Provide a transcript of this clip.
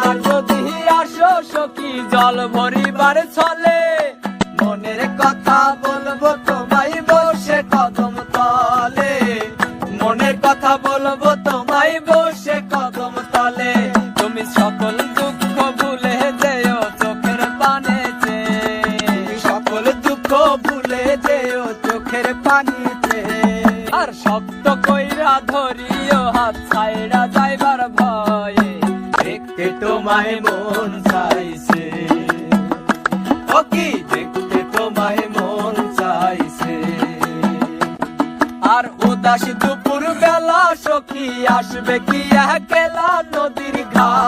একবার যদি আসো সখী জল ভরিবার ছলে, মনের কথা বলবো তোমায় বসে কদম তলে, মনের কথা বলবো তোমায় বসে কদম তলে। তুমি সকল দুঃখ ভুলে যেও চোখের পানেতে, সকল দুঃখ ভুলে যেও চোখের পানিতে। আর শক্ত কইরা ধরিও হাত ছাইড়া যাইবার ভয়ে, দেখতে তোমায় মন চাইছে ও কি দেখতে তোমায় মন চাইছে। আর উদাস দুপুর বেলা সখী আসবে কি একলা নদীর ঘাট,